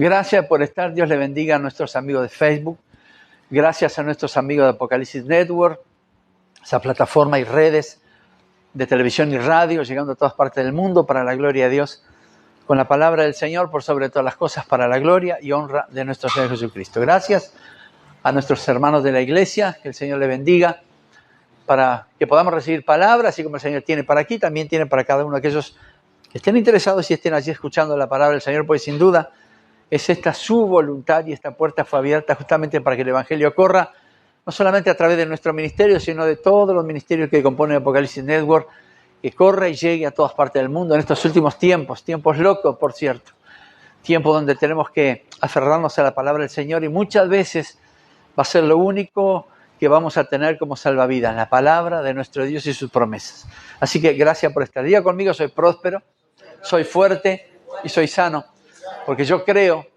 Gracias por estar. Dios le bendiga a nuestros amigos de Facebook. Gracias a nuestros amigos de Apocalipsis Network, esa plataforma y redes de televisión y radio, llegando a todas partes del mundo para la gloria de Dios, con la palabra del Señor, por sobre todas las cosas, para la gloria y honra de nuestro Señor Jesucristo. Gracias a nuestros hermanos de la iglesia, que el Señor le bendiga, para que podamos recibir palabra, así como el Señor tiene para aquí, también tiene para cada uno de aquellos que estén interesados y estén allí escuchando la palabra del Señor, pues sin duda es esta su voluntad y esta puerta fue abierta justamente para que el Evangelio corra, no solamente a través de nuestro ministerio, sino de todos los ministerios que componen Apocalipsis Network, que corra y llegue a todas partes del mundo en estos últimos tiempos, tiempos locos, por cierto, tiempos donde tenemos que aferrarnos a la palabra del Señor y muchas veces va a ser lo único que vamos a tener como salvavidas, la palabra de nuestro Dios y sus promesas. Así que gracias por estar día conmigo, soy próspero, soy fuerte y soy sano, porque yo creo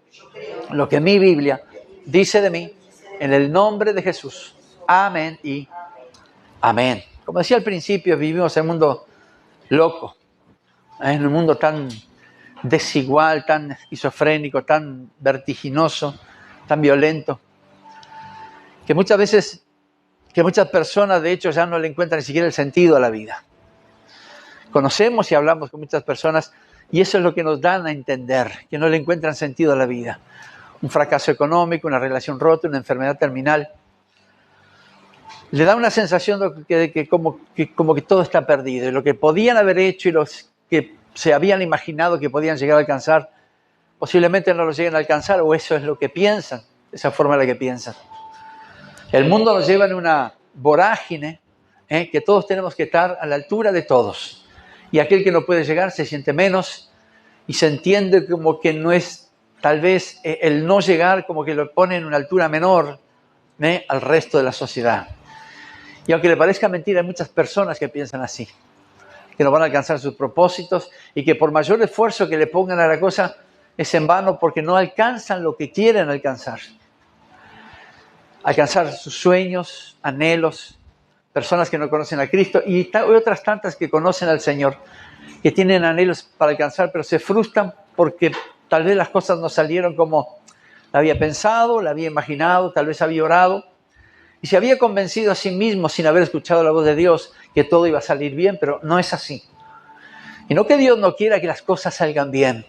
lo que mi Biblia dice de mí, en el nombre de Jesús. Amén y amén. Como decía al principio, vivimos en un mundo loco, en un mundo tan desigual, tan esquizofrénico, tan vertiginoso, tan violento, que muchas veces, que muchas personas de hecho ya no le encuentran ni siquiera el sentido a la vida. Conocemos y hablamos con muchas personas y eso es lo que nos dan a entender, que no le encuentran sentido a la vida. Un fracaso económico, una relación rota, una enfermedad terminal. Le da una sensación de que como que todo está perdido. Y lo que podían haber hecho y los que se habían imaginado que podían llegar a alcanzar, posiblemente no lo lleguen a alcanzar, o eso es lo que piensan, esa forma en la que piensan. El mundo nos lleva en una vorágine, que todos tenemos que estar a la altura de todos. Y aquel que no puede llegar se siente menos y se entiende como que no es, tal vez el no llegar como que lo pone en una altura menor al resto de la sociedad. Y aunque le parezca mentira, hay muchas personas que piensan así, que no van a alcanzar sus propósitos y que por mayor esfuerzo que le pongan a la cosa es en vano porque no alcanzan lo que quieren alcanzar. Alcanzar sus sueños, anhelos, personas que no conocen a Cristo y otras tantas que conocen al Señor, que tienen anhelos para alcanzar, pero se frustran porque tal vez las cosas no salieron como la había pensado, la había imaginado, tal vez había orado y se había convencido a sí mismo sin haber escuchado la voz de Dios que todo iba a salir bien, pero no es así. Y no que Dios no quiera que las cosas salgan bien,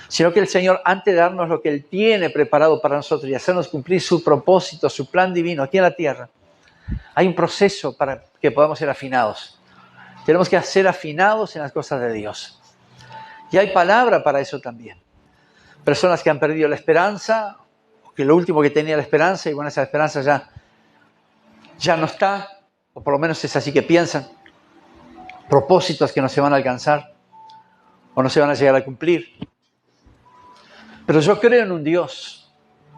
sino que el Señor, antes de darnos lo que Él tiene preparado para nosotros y hacernos cumplir su propósito, su plan divino aquí en la tierra, hay un proceso para que podamos ser afinados. Tenemos que ser afinados en las cosas de Dios. Y hay palabra para eso también. Personas que han perdido la esperanza, que lo último que tenía la esperanza, y bueno, esa esperanza ya no está, o por lo menos es así que piensan. Propósitos que no se van a alcanzar, o no se van a llegar a cumplir. Pero yo creo en un Dios,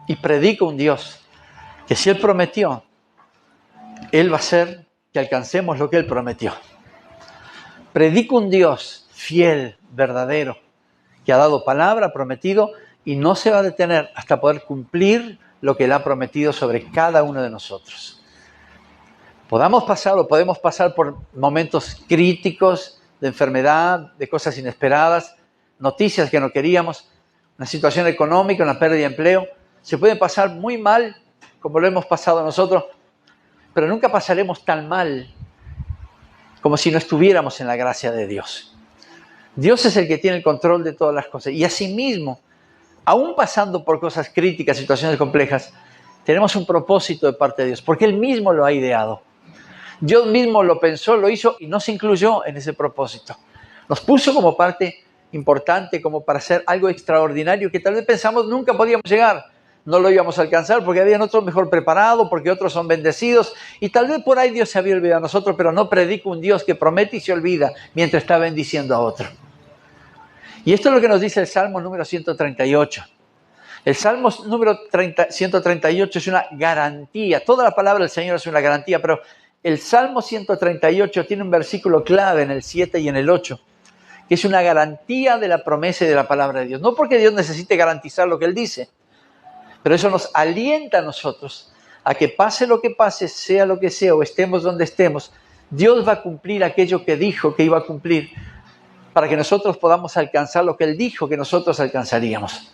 y predico un Dios, que si Él prometió, Él va a hacer que alcancemos lo que Él prometió. Predico un Dios fiel, verdadero, que ha dado palabra, prometido, y no se va a detener hasta poder cumplir lo que Él ha prometido sobre cada uno de nosotros. Podemos pasar por momentos críticos de enfermedad, de cosas inesperadas, noticias que no queríamos, una situación económica, una pérdida de empleo. Se puede pasar muy mal, como lo hemos pasado nosotros, pero nunca pasaremos tan mal como si no estuviéramos en la gracia de Dios. Dios es el que tiene el control de todas las cosas. Y asimismo, aún pasando por cosas críticas, situaciones complejas, tenemos un propósito de parte de Dios, porque Él mismo lo ha ideado. Dios mismo lo pensó, lo hizo y nos incluyó en ese propósito. Nos puso como parte importante, como para hacer algo extraordinario que tal vez pensamos nunca podíamos llegar. No lo íbamos a alcanzar porque habían otros mejor preparados, porque otros son bendecidos. Y tal vez por ahí Dios se había olvidado de nosotros, pero no predico un Dios que promete y se olvida mientras está bendiciendo a otro. Y esto es lo que nos dice el Salmo número 138. El Salmo número 138 es una garantía. Toda la palabra del Señor es una garantía, pero el Salmo 138 tiene un versículo clave en el 7 y en el 8, que es una garantía de la promesa y de la palabra de Dios. No porque Dios necesite garantizar lo que Él dice, pero eso nos alienta a nosotros a que pase lo que pase, sea lo que sea, o estemos donde estemos, Dios va a cumplir aquello que dijo que iba a cumplir para que nosotros podamos alcanzar lo que Él dijo que nosotros alcanzaríamos.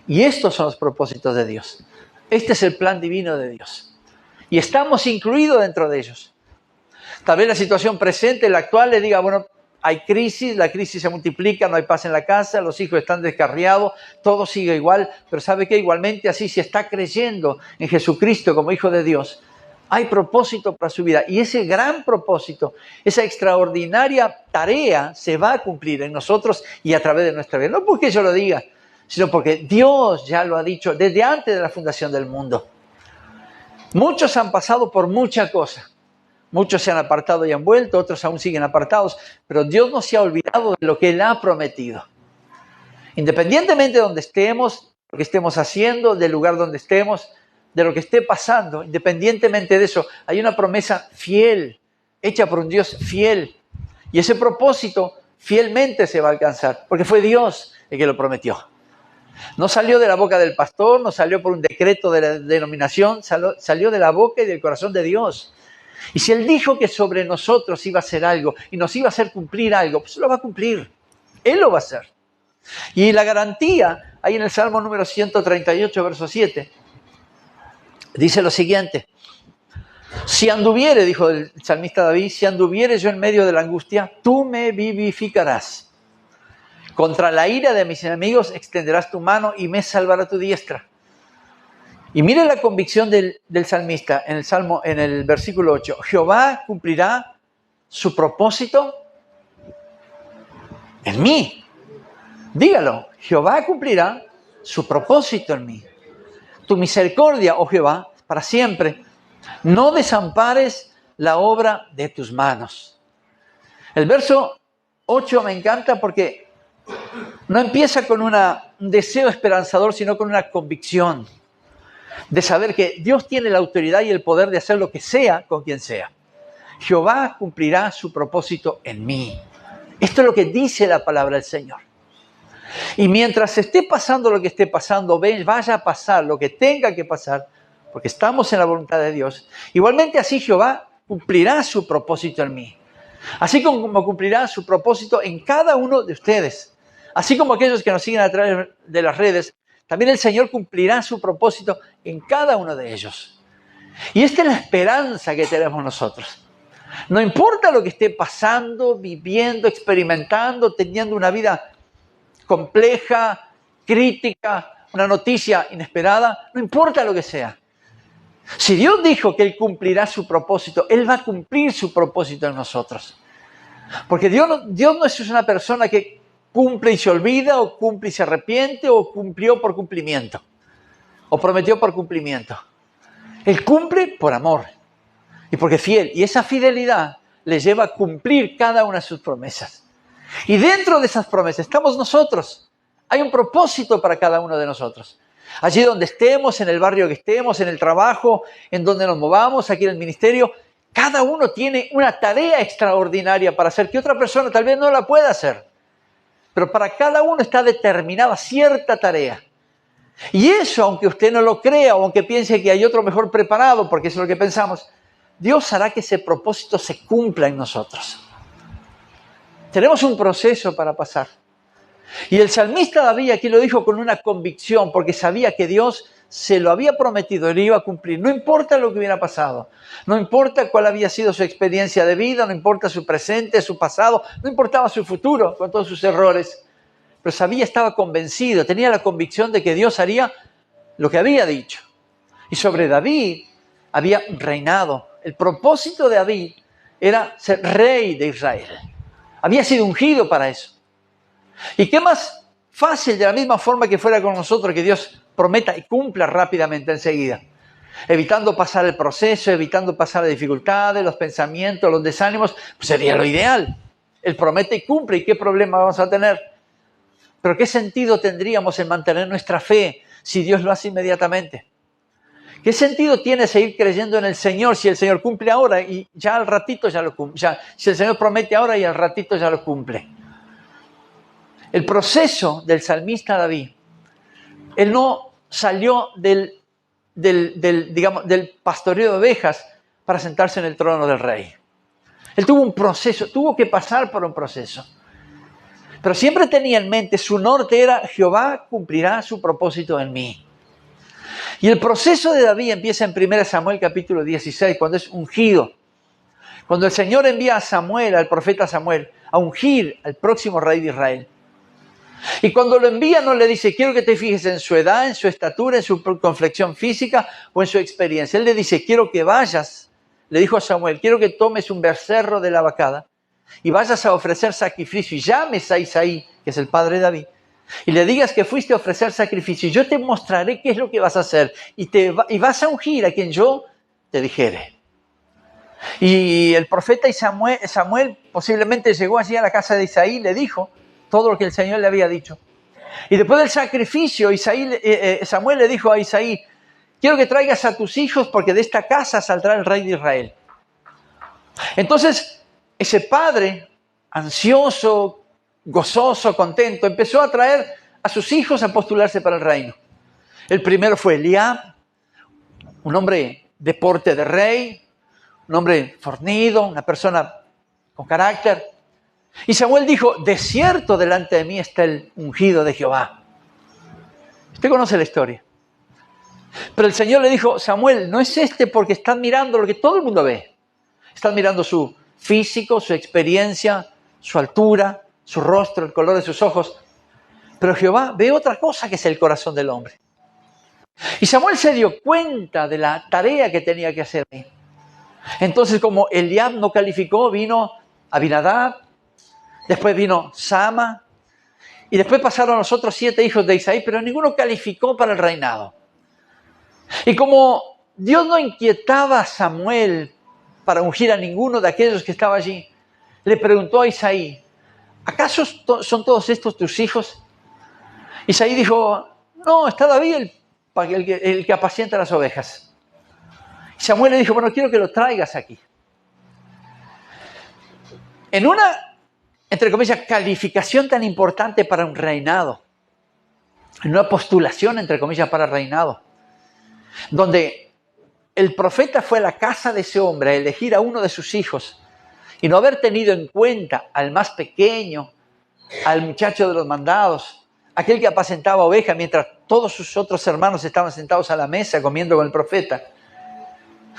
Y estos son los propósitos de Dios. Este es el plan divino de Dios. Y estamos incluidos dentro de ellos. Tal vez la situación presente, la actual, le diga, bueno, hay crisis, la crisis se multiplica, no hay paz en la casa, los hijos están descarriados, todo sigue igual, pero ¿sabe qué? Igualmente así, si está creyendo en Jesucristo como Hijo de Dios, hay propósito para su vida. Y ese gran propósito, esa extraordinaria tarea se va a cumplir en nosotros y a través de nuestra vida. No porque yo lo diga, sino porque Dios ya lo ha dicho desde antes de la fundación del mundo. Muchos han pasado por muchas cosas. Muchos se han apartado y han vuelto, otros aún siguen apartados, pero Dios no se ha olvidado de lo que Él ha prometido. Independientemente de donde estemos, lo que estemos haciendo, del lugar donde estemos, de lo que esté pasando, independientemente de eso, hay una promesa fiel, hecha por un Dios fiel. Y ese propósito fielmente se va a alcanzar, porque fue Dios el que lo prometió. No salió de la boca del pastor, no salió por un decreto de la denominación, salió de la boca y del corazón de Dios. Y si Él dijo que sobre nosotros iba a hacer algo y nos iba a hacer cumplir algo, pues lo va a cumplir. Él lo va a hacer. Y la garantía, ahí en el Salmo número 138, verso 7, dice lo siguiente. Si anduviere, dijo el salmista David, si anduviere yo en medio de la angustia, tú me vivificarás. Contra la ira de mis enemigos extenderás tu mano y me salvará tu diestra. Y mire la convicción del salmista en el Salmo, en el versículo 8. Jehová cumplirá su propósito en mí. Dígalo, Jehová cumplirá su propósito en mí. Tu misericordia, oh Jehová, para siempre. No desampares la obra de tus manos. El verso 8 me encanta porque no empieza con un deseo esperanzador, sino con una convicción de saber que Dios tiene la autoridad y el poder de hacer lo que sea con quien sea. Jehová cumplirá su propósito en mí. Esto es lo que dice la palabra del Señor. Y mientras esté pasando lo que esté pasando, vaya a pasar lo que tenga que pasar, porque estamos en la voluntad de Dios, igualmente así Jehová cumplirá su propósito en mí. Así como cumplirá su propósito en cada uno de ustedes. Así como aquellos que nos siguen a través de las redes, también el Señor cumplirá su propósito en cada uno de ellos. Y esta es la esperanza que tenemos nosotros. No importa lo que esté pasando, viviendo, experimentando, teniendo una vida compleja, crítica, una noticia inesperada, no importa lo que sea. Si Dios dijo que Él cumplirá su propósito, Él va a cumplir su propósito en nosotros. Porque Dios no es una persona que cumple y se olvida, o cumple y se arrepiente, o cumplió por cumplimiento, o prometió por cumplimiento. Él cumple por amor y porque es fiel. Y esa fidelidad le lleva a cumplir cada una de sus promesas. Y dentro de esas promesas estamos nosotros. Hay un propósito para cada uno de nosotros. Allí donde estemos, en el barrio que estemos, en el trabajo, en donde nos movamos, aquí en el ministerio, cada uno tiene una tarea extraordinaria para hacer que otra persona tal vez no la pueda hacer. Pero para cada uno está determinada cierta tarea. Y eso, aunque usted no lo crea o aunque piense que hay otro mejor preparado, porque eso es lo que pensamos, Dios hará que ese propósito se cumpla en nosotros. Tenemos un proceso para pasar. Y el salmista David aquí lo dijo con una convicción, porque sabía que Dios se lo había prometido y lo iba a cumplir. No importa lo que hubiera pasado, no importa cuál había sido su experiencia de vida, no importa su presente, su pasado, no importaba su futuro con todos sus errores. Pero sabía, estaba convencido, tenía la convicción de que Dios haría lo que había dicho. Y sobre David había reinado. El propósito de David era ser rey de Israel. Había sido ungido para eso. ¿Y qué más fácil, de la misma forma que fuera con nosotros, que Dios prometa y cumpla rápidamente enseguida? Evitando pasar el proceso, evitando pasar las dificultades, los pensamientos, los desánimos, pues sería lo ideal. Él promete y cumple, ¿y qué problema vamos a tener? Pero ¿qué sentido tendríamos en mantener nuestra fe si Dios lo hace inmediatamente? ¿Qué sentido tiene seguir creyendo en el Señor si el Señor cumple ahora y ya al ratito ya lo cumple? Si el Señor promete ahora y al ratito ya lo cumple. El proceso del salmista David, él no salió del pastoreo de ovejas para sentarse en el trono del rey. Él tuvo un proceso, tuvo que pasar por un proceso. Pero siempre tenía en mente, su norte era, Jehová cumplirá su propósito en mí. Y el proceso de David empieza en 1 Samuel capítulo 16, cuando es ungido. Cuando el Señor envía a Samuel, al profeta Samuel, a ungir al próximo rey de Israel. Y cuando lo envía no le dice, quiero que te fijes en su edad, en su estatura, en su complexión física o en su experiencia. Él le dice, quiero que vayas, le dijo a Samuel, quiero que tomes un becerro de la vacada y vayas a ofrecer sacrificio y llames a Isaí, que es el padre de David, y le digas que fuiste a ofrecer sacrificio y yo te mostraré qué es lo que vas a hacer y vas a ungir a quien yo te dijere. Y el profeta Samuel posiblemente llegó allí a la casa de Isaí y le dijo todo lo que el Señor le había dicho. Y después del sacrificio, Samuel le dijo a Isaí, quiero que traigas a tus hijos porque de esta casa saldrá el rey de Israel. Entonces, ese padre, ansioso, gozoso, contento, empezó a traer a sus hijos a postularse para el reino. El primero fue Eliab, un hombre de porte de rey, un hombre fornido, una persona con carácter. Y Samuel dijo, de cierto delante de mí está el ungido de Jehová. Usted conoce la historia. Pero el Señor le dijo, Samuel, no es este porque están mirando lo que todo el mundo ve. Están mirando su físico, su experiencia, su altura, su rostro, el color de sus ojos. Pero Jehová ve otra cosa que es el corazón del hombre. Y Samuel se dio cuenta de la tarea que tenía que hacer ahí. Entonces, como Eliab no calificó, vino Abinadab, después vino Sama, y después pasaron los otros 7 hijos de Isaí, pero ninguno calificó para el reinado. Y como Dios no inquietaba a Samuel para ungir a ninguno de aquellos que estaba allí, le preguntó a Isaí, ¿acaso son todos estos tus hijos? Isaí dijo, no, está David el que apacienta las ovejas. Y Samuel le dijo, bueno, quiero que lo traigas aquí. En una, entre comillas, calificación tan importante para un reinado, en una postulación, entre comillas, para reinado, donde el profeta fue a la casa de ese hombre a elegir a uno de sus hijos y no haber tenido en cuenta al más pequeño, al muchacho de los mandados, aquel que apacentaba ovejas mientras todos sus otros hermanos estaban sentados a la mesa comiendo con el profeta.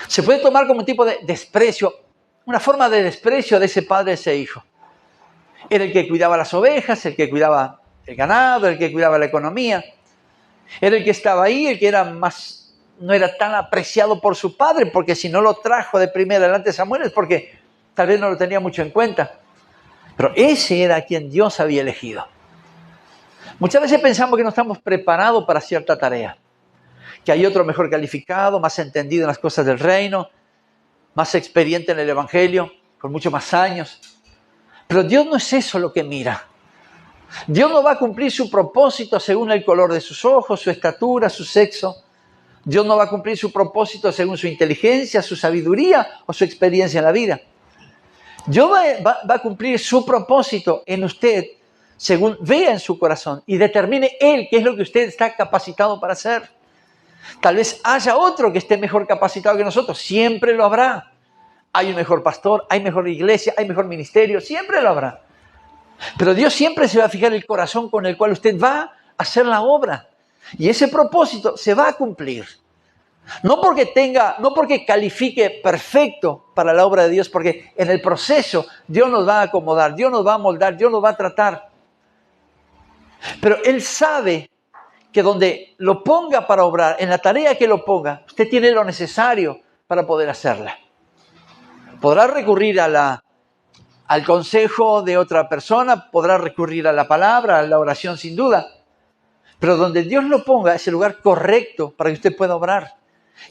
Se puede tomar como un tipo de desprecio, una forma de desprecio de ese padre, de ese hijo. Era el que cuidaba las ovejas, el que cuidaba el ganado, el que cuidaba la economía. Era el que estaba ahí, el que no era tan apreciado por su padre, porque si no lo trajo de primera delante de Samuel es porque tal vez no lo tenía mucho en cuenta. Pero ese era a quien Dios había elegido. Muchas veces pensamos que no estamos preparados para cierta tarea, que hay otro mejor calificado, más entendido en las cosas del reino, más experiente en el evangelio, con muchos más años. Pero Dios no es eso lo que mira. Dios no va a cumplir su propósito según el color de sus ojos, su estatura, su sexo. Dios no va a cumplir su propósito según su inteligencia, su sabiduría o su experiencia en la vida. Dios va a cumplir su propósito en usted según vea en su corazón y determine Él qué es lo que usted está capacitado para hacer. Tal vez haya otro que esté mejor capacitado que nosotros, siempre lo habrá. Hay un mejor pastor, hay mejor iglesia, hay mejor ministerio, siempre lo habrá. Pero Dios siempre se va a fijar el corazón con el cual usted va a hacer la obra. Y ese propósito se va a cumplir. No porque califique perfecto para la obra de Dios, porque en el proceso Dios nos va a acomodar, Dios nos va a moldar, Dios nos va a tratar. Pero Él sabe que donde lo ponga para obrar, en la tarea que lo ponga, usted tiene lo necesario para poder hacerla. Podrá recurrir al consejo de otra persona, podrá recurrir a la palabra, a la oración sin duda, pero donde Dios lo ponga es el lugar correcto para que usted pueda obrar.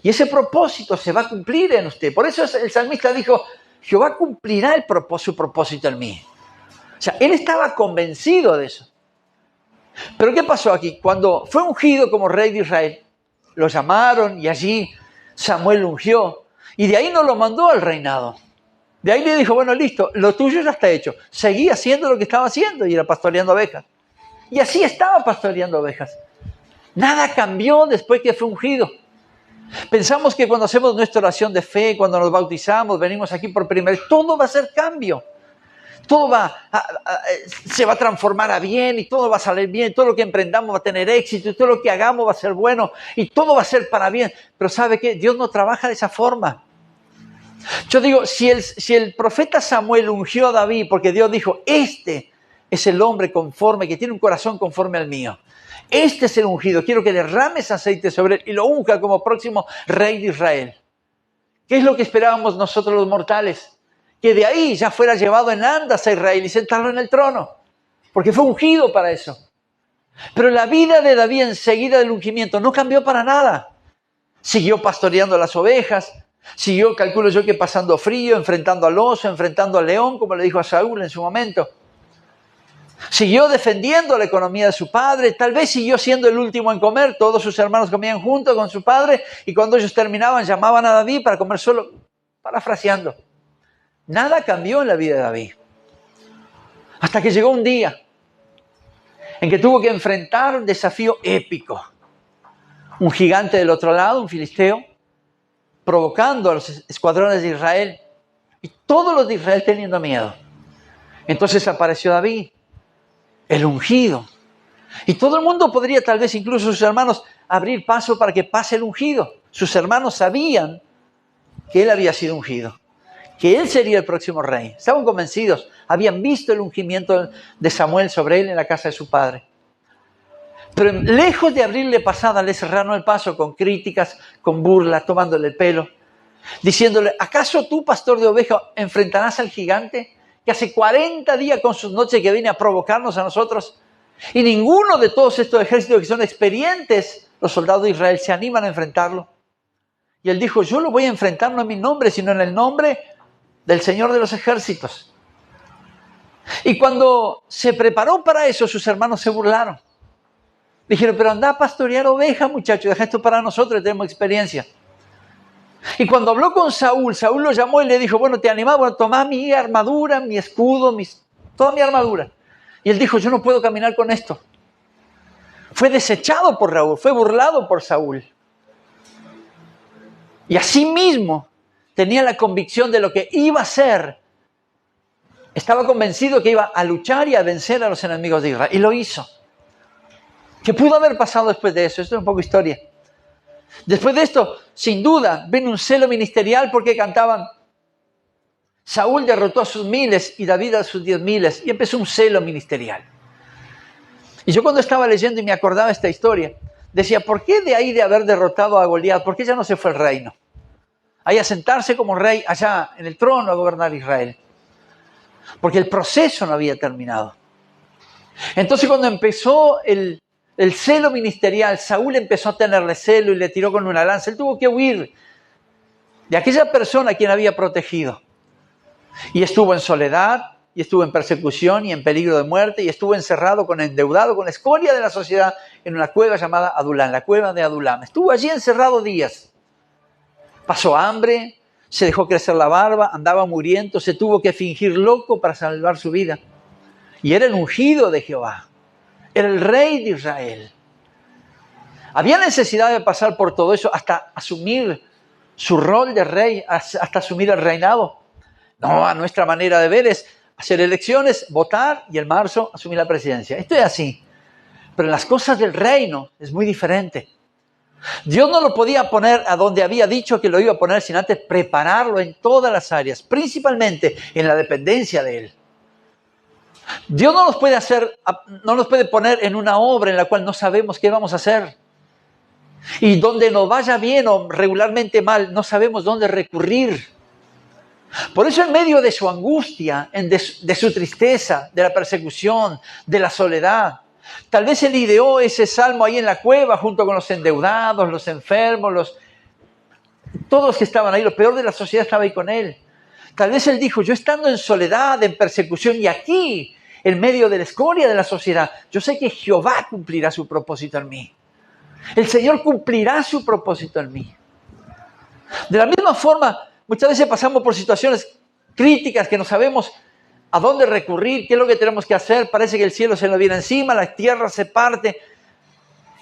Y ese propósito se va a cumplir en usted. Por eso el salmista dijo, Jehová cumplirá su propósito en mí. O sea, él estaba convencido de eso. Pero ¿qué pasó aquí? Cuando fue ungido como rey de Israel, lo llamaron y allí Samuel lo ungió. Y de ahí no lo mandó al reinado. De ahí le dijo, bueno, listo, lo tuyo ya está hecho. Seguí haciendo lo que estaba haciendo y era pastoreando ovejas. Y así estaba pastoreando ovejas. Nada cambió después que fue ungido. Pensamos que cuando hacemos nuestra oración de fe, cuando nos bautizamos, venimos aquí por primera vez, todo va a ser cambio. se va a transformar a bien y todo va a salir bien, todo lo que emprendamos va a tener éxito y todo lo que hagamos va a ser bueno y todo va a ser para bien. Pero ¿sabe qué? Dios no trabaja de esa forma. Yo digo, si el profeta Samuel ungió a David porque Dios dijo, este es el hombre conforme, que tiene un corazón conforme al mío. Este es el ungido, quiero que derrames aceite sobre él y lo unja como próximo rey de Israel. ¿Qué es lo que esperábamos nosotros los mortales? Que de ahí ya fuera llevado en andas a Israel y sentarlo en el trono, porque fue ungido para eso. Pero la vida de David enseguida del ungimiento no cambió para nada. Siguió pastoreando las ovejas, siguió, calculo yo, que pasando frío, enfrentando al oso, enfrentando al león, como le dijo a Saúl en su momento. Siguió defendiendo la economía de su padre, tal vez siguió siendo el último en comer, todos sus hermanos comían junto con su padre y cuando ellos terminaban llamaban a David para comer solo, parafraseando. Nada cambió en la vida de David. Hasta que llegó un día en que tuvo que enfrentar un desafío épico. Un gigante del otro lado, un filisteo, provocando a los escuadrones de Israel y todos los de Israel teniendo miedo. Entonces apareció David, el ungido. Y todo el mundo podría, tal vez incluso sus hermanos, abrir paso para que pase el ungido. Sus hermanos sabían que él había sido ungido, que él sería el próximo rey. Estaban convencidos, habían visto el ungimiento de Samuel sobre él en la casa de su padre. Pero lejos de abrirle pasada, le cerraron el paso con críticas, con burlas, tomándole el pelo, diciéndole, ¿acaso tú, pastor de ovejas, enfrentarás al gigante que hace 40 días con sus noches que viene a provocarnos a nosotros? Y ninguno de todos estos ejércitos que son experientes, los soldados de Israel, se animan a enfrentarlo. Y él dijo, yo lo voy a enfrentar no en mi nombre, sino en el nombre del Señor de los ejércitos. Y cuando se preparó para eso, sus hermanos se burlaron. Dijeron, pero anda a pastorear ovejas, muchacho, deja esto para nosotros, tenemos experiencia. Y cuando habló con Saúl, Saúl lo llamó y le dijo, bueno, ¿te animás? Bueno, tomá mi armadura, mi escudo, toda mi armadura. Y él dijo, yo no puedo caminar con esto. Fue desechado por Saúl, fue burlado por Saúl. Y así mismo tenía la convicción de lo que iba a hacer. Estaba convencido que iba a luchar y a vencer a los enemigos de Israel. Y lo hizo. ¿Qué pudo haber pasado después de eso? Esto es un poco historia. Después de esto, sin duda, ven un celo ministerial porque cantaban Saúl derrotó a sus miles y David a sus 10,000 y empezó un celo ministerial. Y yo cuando estaba leyendo y me acordaba esta historia, decía, ¿por qué de ahí de haber derrotado a Goliat, por qué ya no se fue el reino? Ahí a sentarse como rey allá en el trono a gobernar Israel. Porque el proceso no había terminado. Entonces cuando empezó el celo ministerial, Saúl empezó a tenerle celo y le tiró con una lanza. Él tuvo que huir de aquella persona a quien había protegido. Y estuvo en soledad, y estuvo en persecución y en peligro de muerte, y estuvo encerrado, endeudado, con la escoria de la sociedad, en una cueva llamada Adulán, la cueva de Adulam. Estuvo allí encerrado días. Pasó hambre, se dejó crecer la barba, andaba muriendo, se tuvo que fingir loco para salvar su vida. Y era el ungido de Jehová. Era el rey de Israel. Había necesidad de pasar por todo eso hasta asumir su rol de rey, hasta asumir el reinado. No, a nuestra manera de ver es hacer elecciones, votar y en marzo asumir la presidencia. Esto es así. Pero en las cosas del reino es muy diferente. Dios no lo podía poner a donde había dicho que lo iba a poner sin antes prepararlo en todas las áreas, principalmente en la dependencia de Él. Dios no nos puede poner en una obra en la cual no sabemos qué vamos a hacer. Y donde nos vaya bien o regularmente mal, no sabemos dónde recurrir. Por eso en medio de su angustia, de su tristeza, de la persecución, de la soledad, tal vez él ideó ese salmo ahí en la cueva junto con los endeudados, los enfermos, todos los que estaban ahí, lo peor de la sociedad estaba ahí con él. Tal vez él dijo, yo estando en soledad, en persecución y aquí, en medio de la escoria de la sociedad, yo sé que Jehová cumplirá su propósito en mí. El Señor cumplirá su propósito en mí. De la misma forma, muchas veces pasamos por situaciones críticas que no sabemos a dónde recurrir, qué es lo que tenemos que hacer. Parece que el cielo se nos viene encima, la tierra se parte.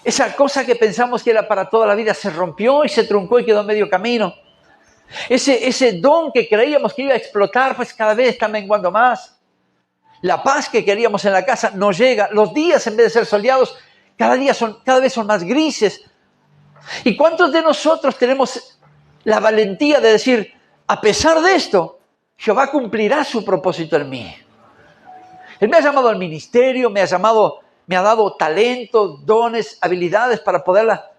Esa cosa que pensamos que era para toda la vida se rompió y se truncó y quedó en medio camino. Ese don que creíamos que iba a explotar, pues cada vez está menguando más. La paz que queríamos en la casa no llega. Los días, en vez de ser soleados, cada vez son más grises. ¿Y cuántos de nosotros tenemos la valentía de decir, a pesar de esto, Jehová cumplirá su propósito en mí? Él me ha llamado al ministerio, me ha dado talentos, dones, habilidades para ponerla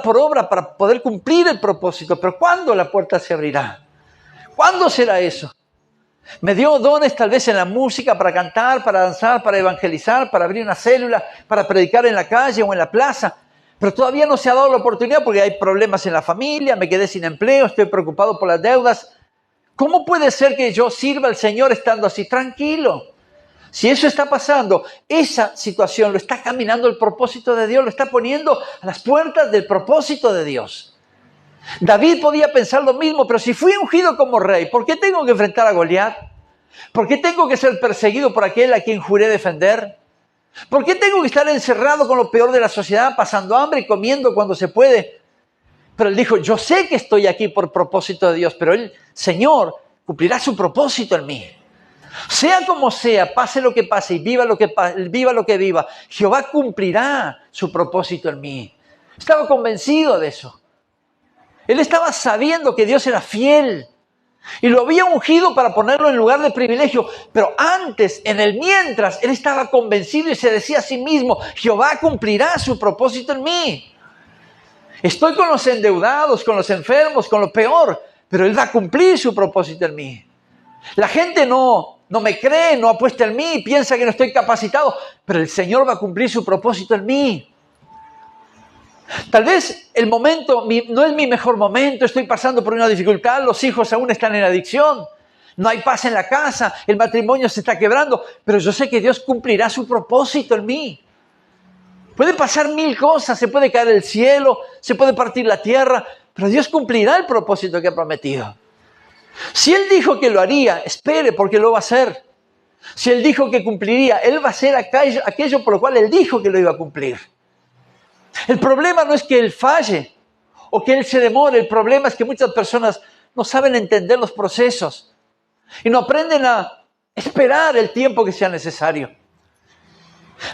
por obra, para poder cumplir el propósito. Pero ¿cuándo la puerta se abrirá? ¿Cuándo será eso? Me dio dones tal vez en la música, para cantar, para danzar, para evangelizar, para abrir una célula, para predicar en la calle o en la plaza. Pero todavía no se ha dado la oportunidad porque hay problemas en la familia, me quedé sin empleo, estoy preocupado por las deudas. ¿Cómo puede ser que yo sirva al Señor estando así? Tranquilo. Si eso está pasando, esa situación lo está caminando el propósito de Dios, lo está poniendo a las puertas del propósito de Dios. David podía pensar lo mismo, pero si fui ungido como rey, ¿por qué tengo que enfrentar a Goliat? ¿Por qué tengo que ser perseguido por aquel a quien juré defender? ¿Por qué tengo que estar encerrado con lo peor de la sociedad, pasando hambre y comiendo cuando se puede? Pero él dijo, yo sé que estoy aquí por propósito de Dios, pero el Señor cumplirá su propósito en mí. Sea como sea, pase lo que pase y viva lo que viva, Jehová cumplirá su propósito en mí. Estaba convencido de eso. Él estaba sabiendo que Dios era fiel y lo había ungido para ponerlo en lugar de privilegio. Pero antes, en el mientras, él estaba convencido y se decía a sí mismo, Jehová cumplirá su propósito en mí. Estoy con los endeudados, con los enfermos, con lo peor, pero Él va a cumplir su propósito en mí. La gente no me cree, no apuesta en mí, piensa que no estoy capacitado, pero el Señor va a cumplir su propósito en mí. Tal vez el momento no es mi mejor momento, estoy pasando por una dificultad, los hijos aún están en adicción, no hay paz en la casa, el matrimonio se está quebrando, pero yo sé que Dios cumplirá su propósito en mí. Puede pasar mil cosas, se puede caer el cielo, se puede partir la tierra, pero Dios cumplirá el propósito que ha prometido. Si Él dijo que lo haría, espere porque lo va a hacer. Si Él dijo que cumpliría, Él va a hacer aquello por lo cual Él dijo que lo iba a cumplir. El problema no es que Él falle o que Él se demore, el problema es que muchas personas no saben entender los procesos y no aprenden a esperar el tiempo que sea necesario.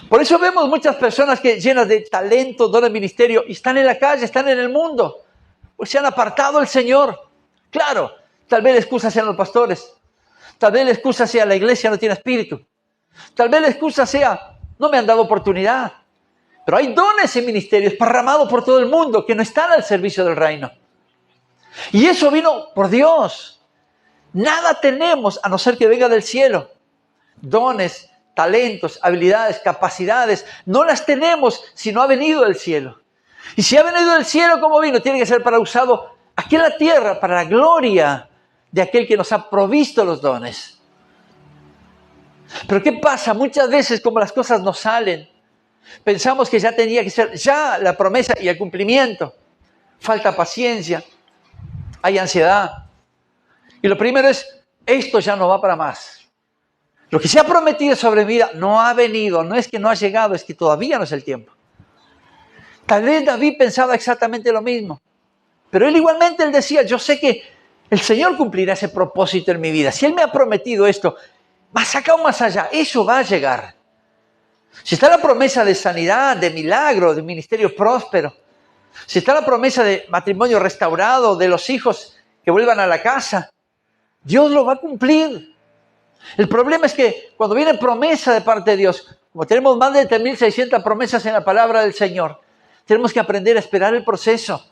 Por eso vemos muchas personas que llenas de talento, don de ministerio, y están en la calle, están en el mundo, pues se han apartado del Señor. Claro, tal vez la excusa sean los pastores, tal vez la excusa sea la iglesia no tiene espíritu, tal vez la excusa sea no me han dado oportunidad. Pero hay dones y ministerios esparramados por todo el mundo que no están al servicio del reino. Y eso vino por Dios. Nada tenemos a no ser que venga del cielo. Dones, talentos, habilidades, capacidades, no las tenemos si no ha venido del cielo. Y si ha venido del cielo, ¿cómo vino? Tiene que ser para usado aquí en la tierra, para la gloria de aquel que nos ha provisto los dones. Pero ¿qué pasa? Muchas veces, como las cosas no salen, pensamos que ya tenía que ser ya la promesa y el cumplimiento. Falta paciencia, hay ansiedad. Y lo primero es, esto ya no va para más. Lo que se ha prometido sobre mi vida no ha venido, no es que no ha llegado, es que todavía no es el tiempo. Tal vez David pensaba exactamente lo mismo. Pero él decía, yo sé que el Señor cumplirá ese propósito en mi vida. Si Él me ha prometido esto, más acá o más allá, eso va a llegar. Si está la promesa de sanidad, de milagro, de ministerio próspero, si está la promesa de matrimonio restaurado, de los hijos que vuelvan a la casa, Dios lo va a cumplir. El problema es que cuando viene promesa de parte de Dios, como tenemos más de 3.600 promesas en la palabra del Señor, tenemos que aprender a esperar el proceso.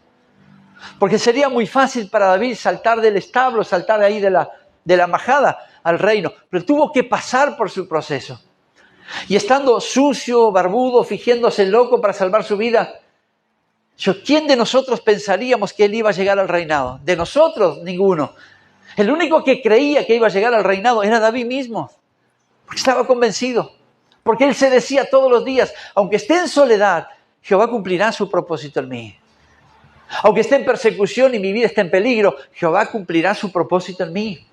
Porque sería muy fácil para David saltar del establo, saltar ahí de la majada al reino, pero tuvo que pasar por su proceso. Y estando sucio, barbudo, fingiéndose loco para salvar su vida, ¿quién de nosotros pensaríamos que él iba a llegar al reinado? De nosotros, ninguno. El único que creía que iba a llegar al reinado era David mismo, porque estaba convencido, porque él se decía todos los días, aunque esté en soledad, Jehová cumplirá su propósito en mí. Aunque esté en persecución y mi vida esté en peligro, Jehová cumplirá su propósito en mí.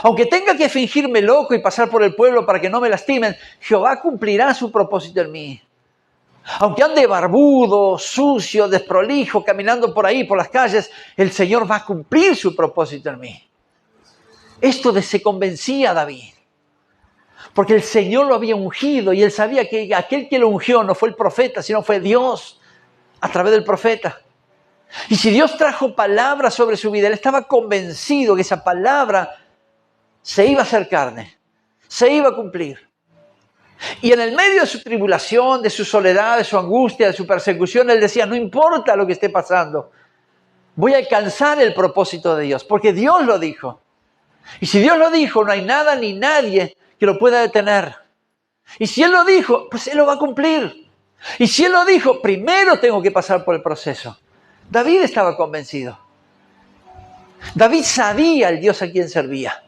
Aunque tenga que fingirme loco y pasar por el pueblo para que no me lastimen, Jehová cumplirá su propósito en mí. Aunque ande barbudo, sucio, desprolijo, caminando por ahí, por las calles, el Señor va a cumplir su propósito en mí. Esto se convencía a David. Porque el Señor lo había ungido y él sabía que aquel que lo ungió no fue el profeta, sino fue Dios a través del profeta. Y si Dios trajo palabra sobre su vida, él estaba convencido que esa palabra se iba a hacer carne, se iba a cumplir. Y en el medio de su tribulación, de su soledad, de su angustia, de su persecución, él decía, no importa lo que esté pasando, voy a alcanzar el propósito de Dios, porque Dios lo dijo. Y si Dios lo dijo, no hay nada ni nadie que lo pueda detener. Y si Él lo dijo, pues Él lo va a cumplir. Y si Él lo dijo, primero tengo que pasar por el proceso. David estaba convencido. David sabía el Dios a quien servía.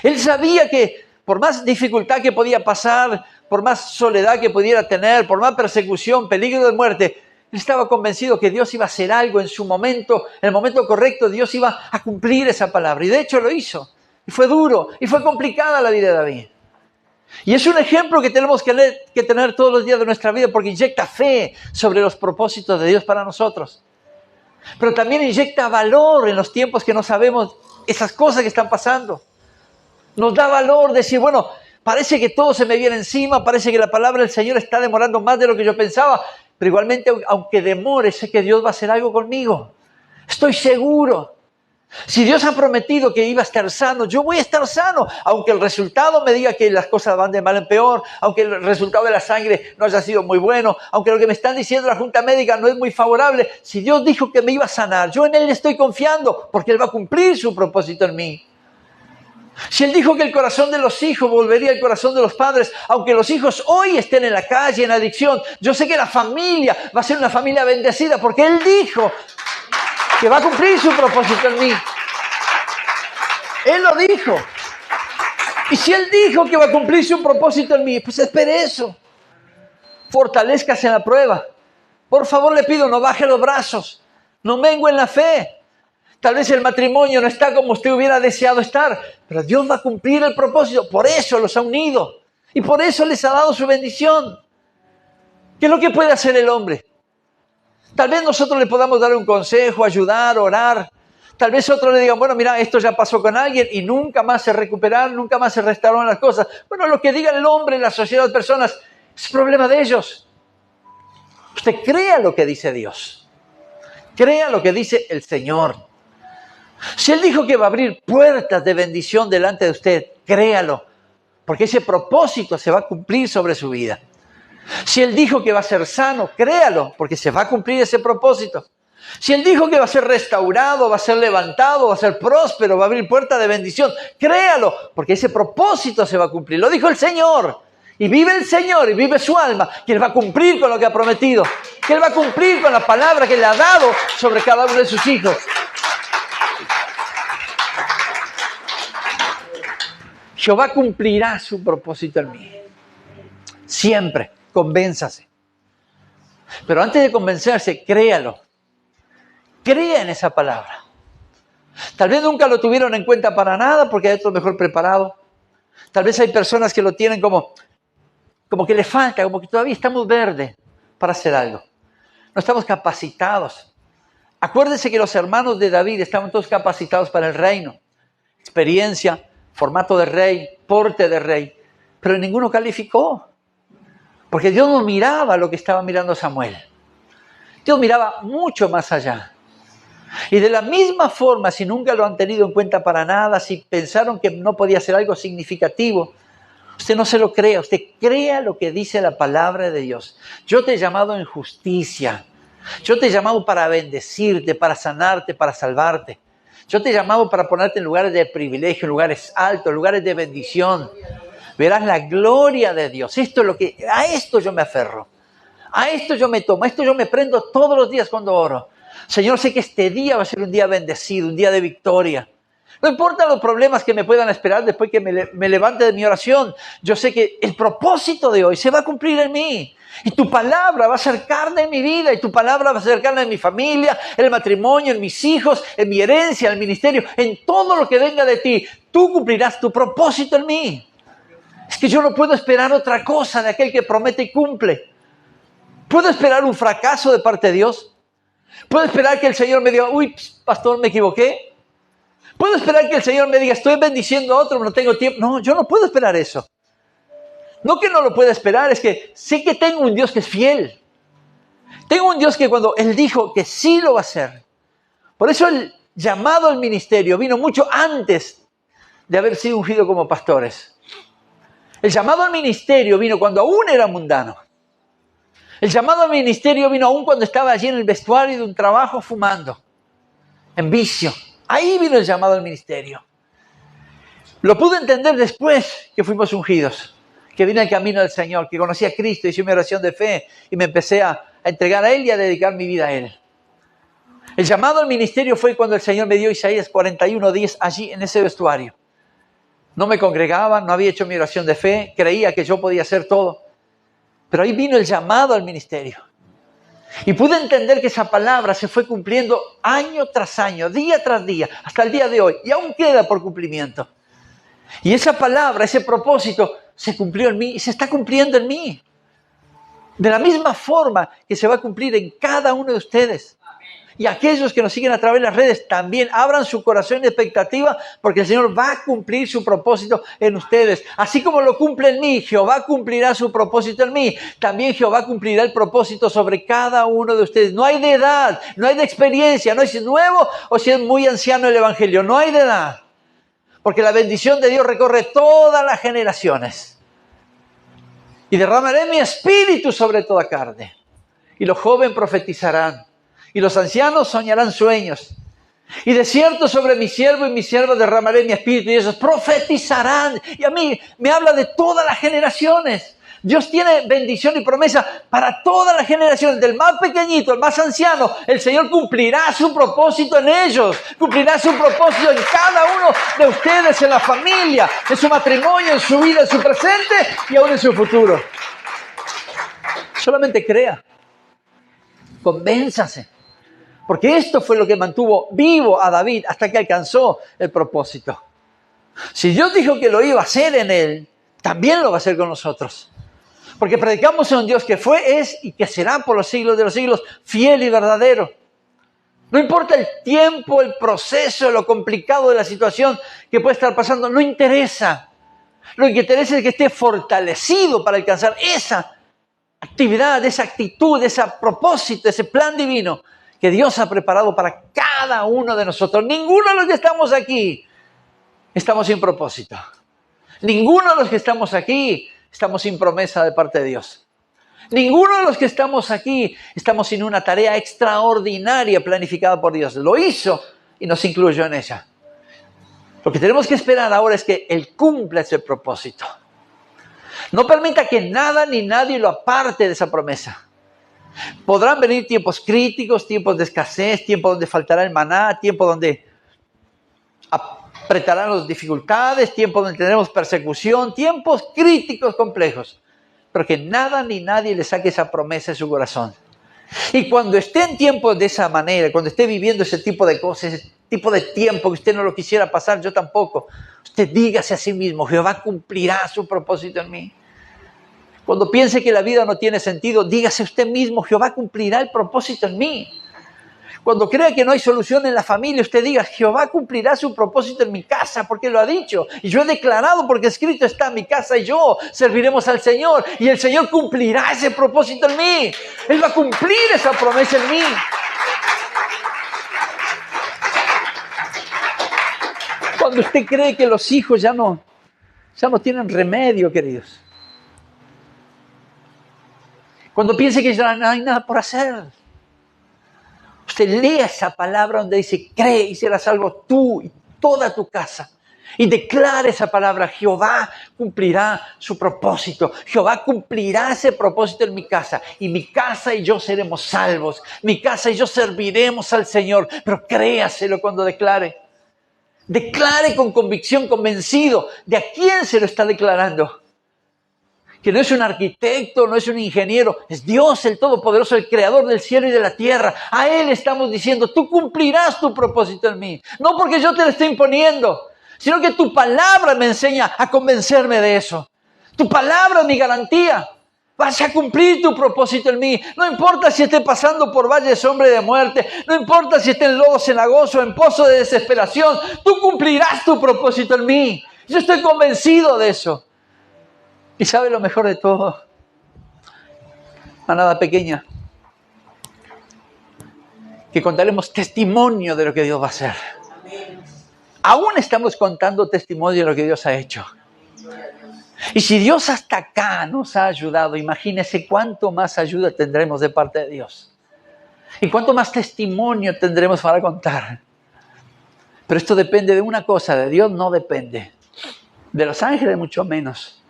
Él sabía que por más dificultad que podía pasar, por más soledad que pudiera tener, por más persecución, peligro de muerte, él estaba convencido que Dios iba a hacer algo en su momento, en el momento correcto, Dios iba a cumplir esa palabra. Y de hecho lo hizo. Y fue duro, y fue complicada la vida de David. Y es un ejemplo que tenemos que tener todos los días de nuestra vida porque inyecta fe sobre los propósitos de Dios para nosotros. Pero también inyecta valor en los tiempos que no sabemos esas cosas que están pasando. Nos da valor decir, bueno, parece que todo se me viene encima, parece que la palabra del Señor está demorando más de lo que yo pensaba, pero igualmente, aunque demore, sé que Dios va a hacer algo conmigo. Estoy seguro. Si Dios ha prometido que iba a estar sano, yo voy a estar sano, aunque el resultado me diga que las cosas van de mal en peor, aunque el resultado de la sangre no haya sido muy bueno, aunque lo que me están diciendo la Junta Médica no es muy favorable. Si Dios dijo que me iba a sanar, yo en Él estoy confiando, porque Él va a cumplir su propósito en mí. Si Él dijo que el corazón de los hijos volvería al corazón de los padres, aunque los hijos hoy estén en la calle, en adicción, yo sé que la familia va a ser una familia bendecida, porque Él dijo que va a cumplir su propósito en mí. Él lo dijo. Y si Él dijo que va a cumplir su propósito en mí, pues espere eso. Fortalezcase en la prueba. Por favor, le pido, no baje los brazos. No mengue en la fe. Tal vez el matrimonio no está como usted hubiera deseado estar, pero Dios va a cumplir el propósito. Por eso los ha unido. Y por eso les ha dado su bendición. ¿Qué es lo que puede hacer el hombre? Tal vez nosotros le podamos dar un consejo, ayudar, orar. Tal vez otros le digan, bueno, mira, esto ya pasó con alguien y nunca más se recuperaron, nunca más se restauraron las cosas. Bueno, lo que diga el hombre, la sociedad, las personas, es problema de ellos. Usted crea lo que dice Dios. Crea lo que dice el Señor. Si Él dijo que va a abrir puertas de bendición delante de usted, créalo, porque ese propósito se va a cumplir sobre su vida. Si Él dijo que va a ser sano, créalo, porque se va a cumplir ese propósito. Si Él dijo que va a ser restaurado, va a ser levantado, va a ser próspero, va a abrir puertas de bendición, créalo, porque ese propósito se va a cumplir. Lo dijo el Señor. Y vive el Señor y vive su alma, que Él va a cumplir con lo que ha prometido, que Él va a cumplir con la palabra que le ha dado sobre cada uno de sus hijos. Jehová cumplirá su propósito en mí. Siempre, convénzase. Pero antes de convencerse, créalo. Crea en esa palabra. Tal vez nunca lo tuvieron en cuenta para nada porque hay otro mejor preparado. Tal vez hay personas que lo tienen como que le falta, como que todavía estamos verdes para hacer algo. No estamos capacitados. Acuérdense que los hermanos de David estaban todos capacitados para el reino. Experiencia, formato de rey, porte de rey. Pero ninguno calificó. Porque Dios no miraba lo que estaba mirando Samuel. Dios miraba mucho más allá. Y de la misma forma, si nunca lo han tenido en cuenta para nada, si pensaron que no podía ser algo significativo, usted no se lo crea, usted crea lo que dice la palabra de Dios. Yo te he llamado en justicia. Yo te he llamado para bendecirte, para sanarte, para salvarte. Yo te he llamado para ponerte en lugares de privilegio, en lugares altos, en lugares de bendición. Verás la gloria de Dios. A esto yo me aferro. A esto yo me tomo. A esto yo me prendo todos los días cuando oro. Señor, sé que este día va a ser un día bendecido, un día de victoria. No importa los problemas que me puedan esperar después que me levante de mi oración. Yo sé que el propósito de hoy se va a cumplir en mí. Y tu palabra va a ser carne en mi vida. Y tu palabra va a ser carne en mi familia, en el matrimonio, en mis hijos, en mi herencia, en el ministerio. En todo lo que venga de ti, tú cumplirás tu propósito en mí. Es que yo no puedo esperar otra cosa de aquel que promete y cumple. ¿Puedo esperar un fracaso de parte de Dios? ¿Puedo esperar que el Señor me diga, uy, pastor, me equivoqué? ¿Puedo esperar que el Señor me diga, estoy bendiciendo a otro, no tengo tiempo? No, yo no puedo esperar eso. No que no lo pueda esperar, es que sé que tengo un Dios que es fiel. Tengo un Dios que cuando Él dijo que sí lo va a hacer. Por eso el llamado al ministerio vino mucho antes de haber sido ungido como pastores. El llamado al ministerio vino cuando aún era mundano. El llamado al ministerio vino aún cuando estaba allí en el vestuario de un trabajo fumando, en vicio. Ahí vino el llamado al ministerio. Lo pude entender después que fuimos ungidos, que vine al camino del Señor, que conocí a Cristo, hice mi oración de fe y me empecé a entregar a Él y a dedicar mi vida a Él. El llamado al ministerio fue cuando el Señor me dio Isaías 41:10 allí en ese vestuario. No me congregaba, no había hecho mi oración de fe, creía que yo podía hacer todo. Pero ahí vino el llamado al ministerio. Y pude entender que esa palabra se fue cumpliendo año tras año, día tras día, hasta el día de hoy. Y aún queda por cumplimiento. Y esa palabra, ese propósito, se cumplió en mí y se está cumpliendo en mí. De la misma forma que se va a cumplir en cada uno de ustedes. Y aquellos que nos siguen a través de las redes también abran su corazón de expectativa porque el Señor va a cumplir su propósito en ustedes. Así como lo cumple en mí, Jehová cumplirá su propósito en mí. También Jehová cumplirá el propósito sobre cada uno de ustedes. No hay de edad, no hay de experiencia, no hay si es nuevo o si es muy anciano el Evangelio. No hay de edad. Porque la bendición de Dios recorre todas las generaciones. Y derramaré mi espíritu sobre toda carne. Y los jóvenes profetizarán. Y los ancianos soñarán sueños. Y de cierto sobre mi siervo y mi sierva derramaré mi espíritu y ellos profetizarán. Y a mí me habla de todas las generaciones. Dios tiene bendición y promesa para todas las generaciones, del más pequeñito al más anciano. El Señor cumplirá su propósito en ellos. Cumplirá su propósito en cada uno de ustedes, en la familia, en su matrimonio, en su vida, en su presente y aún en su futuro. Solamente crea. Convénzase. Porque esto fue lo que mantuvo vivo a David hasta que alcanzó el propósito. Si Dios dijo que lo iba a hacer en él, también lo va a hacer con nosotros. Porque predicamos a un Dios que fue, es y que será por los siglos de los siglos fiel y verdadero. No importa el tiempo, el proceso, lo complicado de la situación que puede estar pasando, no interesa. Lo que interesa es que esté fortalecido para alcanzar esa actividad, esa actitud, ese propósito, ese plan divino que Dios ha preparado para cada uno de nosotros. Ninguno de los que estamos aquí estamos sin propósito. Ninguno de los que estamos aquí estamos sin promesa de parte de Dios. Ninguno de los que estamos aquí estamos sin una tarea extraordinaria planificada por Dios. Lo hizo y nos incluyó en ella. Lo que tenemos que esperar ahora es que Él cumpla ese propósito. No permita que nada ni nadie lo aparte de esa promesa. Podrán venir tiempos críticos, tiempos de escasez, tiempos donde faltará el maná, tiempos donde apretarán las dificultades, tiempos donde tendremos persecución, tiempos críticos, complejos. Pero que nada ni nadie le saque esa promesa de su corazón. Y cuando esté en tiempos de esa manera, cuando esté viviendo ese tipo de cosas, ese tipo de tiempo que usted no lo quisiera pasar, yo tampoco, usted dígase a sí mismo, Jehová cumplirá su propósito en mí. Cuando piense que la vida no tiene sentido, dígase usted mismo, Jehová cumplirá el propósito en mí. Cuando crea que no hay solución en la familia, usted diga, Jehová cumplirá su propósito en mi casa, porque lo ha dicho. Y yo he declarado, porque escrito está, mi casa y yo serviremos al Señor. Y el Señor cumplirá ese propósito en mí. Él va a cumplir esa promesa en mí. Cuando usted cree que los hijos ya no tienen remedio, queridos. Cuando piense que ya no hay nada por hacer. Usted lea esa palabra donde dice, cree y serás salvo tú y toda tu casa. Y declare esa palabra, Jehová cumplirá su propósito. Jehová cumplirá ese propósito en mi casa. Y mi casa y yo seremos salvos. Mi casa y yo serviremos al Señor. Pero créaselo cuando declare. Declare con convicción, convencido de a quién se lo está declarando. Que no es un arquitecto, no es un ingeniero, es Dios el Todopoderoso, el Creador del cielo y de la tierra. A Él estamos diciendo, tú cumplirás tu propósito en mí. No porque yo te lo esté imponiendo, sino que tu palabra me enseña a convencerme de eso. Tu palabra es mi garantía. Vas a cumplir tu propósito en mí. No importa si esté pasando por valle de sombra y de muerte. No importa si esté en lodo cenagoso, en pozo de desesperación. Tú cumplirás tu propósito en mí. Yo estoy convencido de eso. Y sabe lo mejor de todo, manada pequeña, que contaremos testimonio de lo que Dios va a hacer. Aún estamos contando testimonio de lo que Dios ha hecho. Y si Dios hasta acá nos ha ayudado, imagínese cuánto más ayuda tendremos de parte de Dios. Y cuánto más testimonio tendremos para contar. Pero esto depende de una cosa, de Dios no depende. De los ángeles mucho menos.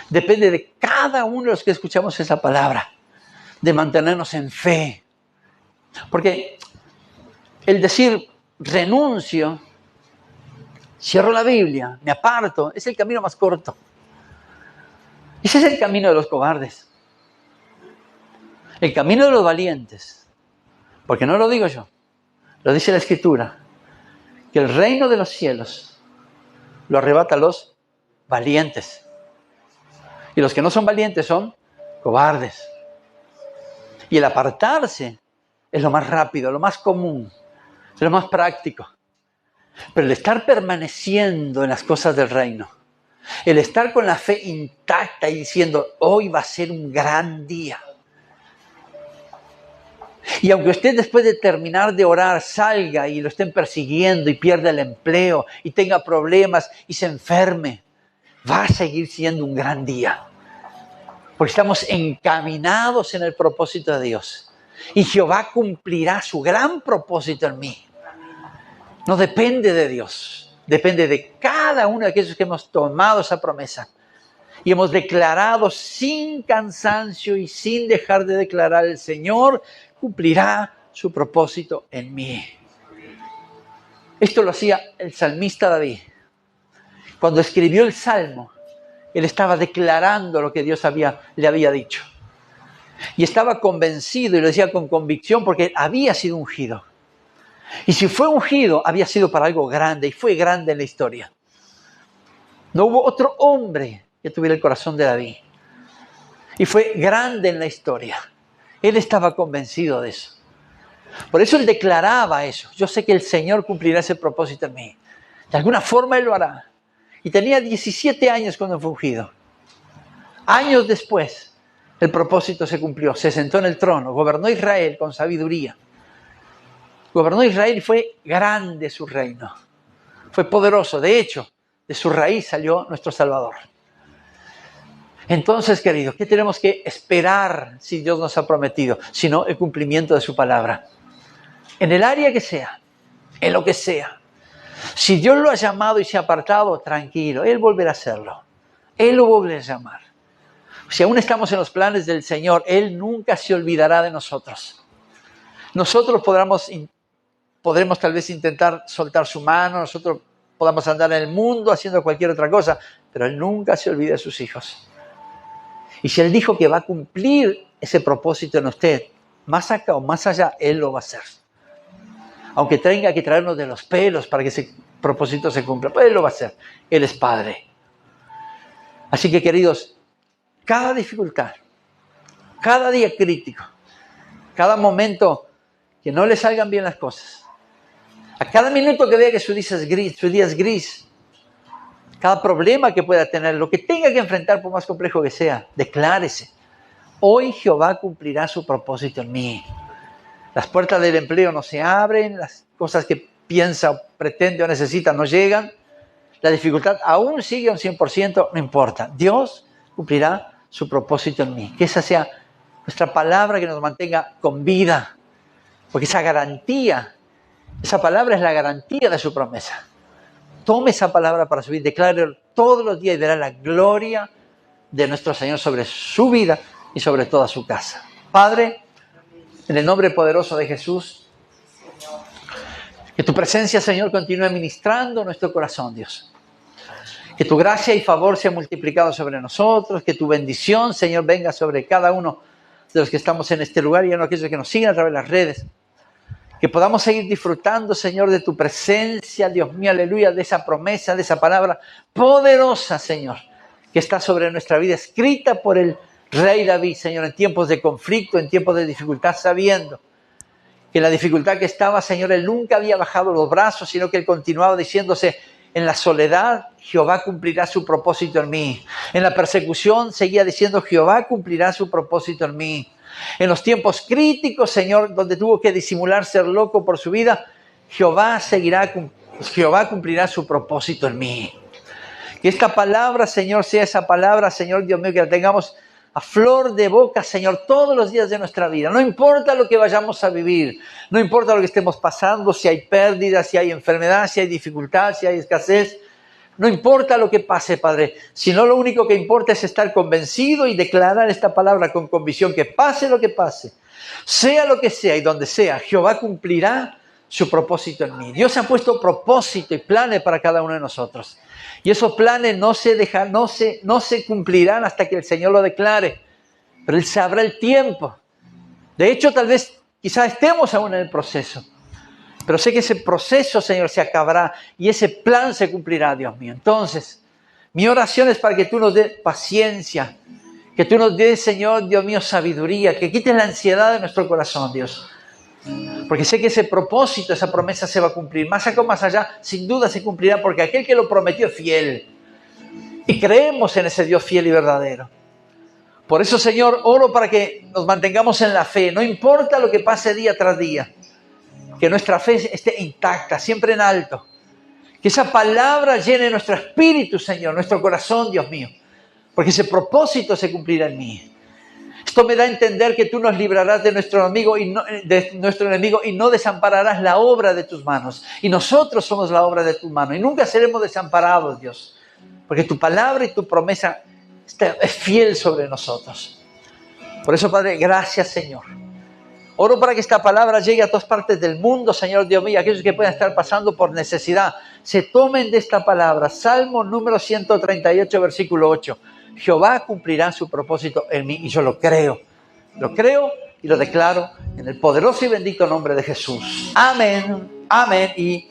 Depende de cada uno de los que escuchamos esa palabra. De mantenernos en fe. Porque el decir renuncio, cierro la Biblia, me aparto, es el camino más corto. Ese es el camino de los cobardes. El camino de los valientes. Porque no lo digo yo, lo dice la Escritura. Que el reino de los cielos lo arrebata a los valientes. Y los que no son valientes son cobardes. Y el apartarse es lo más rápido, lo más común, lo más práctico. Pero el estar permaneciendo en las cosas del reino, el estar con la fe intacta y diciendo, hoy va a ser un gran día. Y aunque usted después de terminar de orar salga y lo estén persiguiendo y pierda el empleo y tenga problemas y se enferme, va a seguir siendo un gran día. Porque estamos encaminados en el propósito de Dios. Y Jehová cumplirá su gran propósito en mí. No depende de Dios, depende de cada uno de aquellos que hemos tomado esa promesa. Y hemos declarado sin cansancio y sin dejar de declarar, el Señor cumplirá su propósito en mí. Esto lo hacía el salmista David. Cuando escribió el Salmo, él estaba declarando lo que Dios le había dicho. Y estaba convencido, y lo decía con convicción, porque había sido ungido. Y si fue ungido, había sido para algo grande, y fue grande en la historia. No hubo otro hombre que tuviera el corazón de David. Y fue grande en la historia. Él estaba convencido de eso. Por eso él declaraba eso. Yo sé que el Señor cumplirá ese propósito en mí. De alguna forma él lo hará. Y tenía 17 años cuando fue ungido. Años después, el propósito se cumplió. Se sentó en el trono, gobernó Israel con sabiduría. Gobernó Israel y fue grande su reino. Fue poderoso. De hecho, de su raíz salió nuestro Salvador. Entonces, queridos, ¿qué tenemos que esperar si Dios nos ha prometido? Sino el cumplimiento de su palabra. En el área que sea, en lo que sea. Si Dios lo ha llamado y se ha apartado, tranquilo, Él volverá a hacerlo. Él lo volverá a llamar. Si aún estamos en los planes del Señor, Él nunca se olvidará de nosotros. Nosotros podremos tal vez intentar soltar su mano, nosotros podamos andar en el mundo haciendo cualquier otra cosa, pero Él nunca se olvida de sus hijos. Y si Él dijo que va a cumplir ese propósito en usted, más acá o más allá, Él lo va a hacer. Aunque tenga que traernos de los pelos para que ese propósito se cumpla, pues Él lo va a hacer. Él es Padre. Así que, queridos, cada dificultad, cada día crítico, cada momento que no le salgan bien las cosas, a cada minuto que vea que su día es gris, cada problema que pueda tener, lo que tenga que enfrentar, por más complejo que sea, declárese. Hoy Jehová cumplirá su propósito en mí. Las puertas del empleo no se abren, las cosas que piensa, pretende o necesita no llegan. La dificultad aún sigue a un 100%, no importa. Dios cumplirá su propósito en mí. Que esa sea nuestra palabra que nos mantenga con vida. Porque esa garantía, esa palabra es la garantía de su promesa. Tome esa palabra para su vida, declare todos los días y verá la gloria de nuestro Señor sobre su vida y sobre toda su casa. Padre, en el nombre poderoso de Jesús, que tu presencia, Señor, continúe ministrando nuestro corazón, Dios. Que tu gracia y favor sea multiplicado sobre nosotros, que tu bendición, Señor, venga sobre cada uno de los que estamos en este lugar y en aquellos que nos siguen a través de las redes. Que podamos seguir disfrutando, Señor, de tu presencia, Dios mío, aleluya, de esa promesa, de esa palabra poderosa, Señor, que está sobre nuestra vida, escrita por el Rey David, Señor, en tiempos de conflicto, en tiempos de dificultad, sabiendo que en la dificultad que estaba, Señor, Él nunca había bajado los brazos, sino que Él continuaba diciéndose, En la soledad, Jehová cumplirá su propósito en mí. En la persecución, seguía diciendo, Jehová cumplirá su propósito en mí. En los tiempos críticos, Señor, donde tuvo que disimular ser loco por su vida, Jehová cumplirá su propósito en mí. Que esta palabra, Señor, sea esa palabra, Señor Dios mío, que la tengamos a flor de boca, Señor, todos los días de nuestra vida. No importa lo que vayamos a vivir, no importa lo que estemos pasando, si hay pérdida, si hay enfermedad, si hay dificultad, si hay escasez. No importa lo que pase, Padre, sino lo único que importa es estar convencido y declarar esta palabra con convicción, que pase lo que pase, sea lo que sea y donde sea, Jehová cumplirá su propósito en mí. Dios ha puesto propósito y planes para cada uno de nosotros. Y esos planes no se cumplirán hasta que el Señor lo declare. Pero Él sabrá el tiempo. De hecho, tal vez, quizás estemos aún en el proceso. Pero sé que ese proceso, Señor, se acabará y ese plan se cumplirá, Dios mío. Entonces, mi oración es para que tú nos des paciencia, que tú nos des, Señor, Dios mío, sabiduría, que quites la ansiedad de nuestro corazón, Dios. Porque sé que ese propósito, esa promesa se va a cumplir. Más acá o más allá, sin duda se cumplirá, porque aquel que lo prometió es fiel. Y creemos en ese Dios fiel y verdadero. Por eso, Señor, oro para que nos mantengamos en la fe. No importa lo que pase día tras día. Que nuestra fe esté intacta, siempre en alto. Que esa palabra llene nuestro espíritu, Señor, nuestro corazón, Dios mío. Porque ese propósito se cumplirá en mí. Esto me da a entender que tú nos librarás de nuestro enemigo y no desampararás la obra de tus manos. Y nosotros somos la obra de tus manos. Y nunca seremos desamparados, Dios. Porque tu palabra y tu promesa es fiel sobre nosotros. Por eso, Padre, gracias, Señor. Oro para que esta palabra llegue a todas partes del mundo, Señor Dios mío. Aquellos que puedan estar pasando por necesidad, se tomen de esta palabra. Salmo número 138, versículo 8. Jehová cumplirá su propósito en mí. Y yo lo creo y lo declaro en el poderoso y bendito nombre de Jesús. Amén, amén y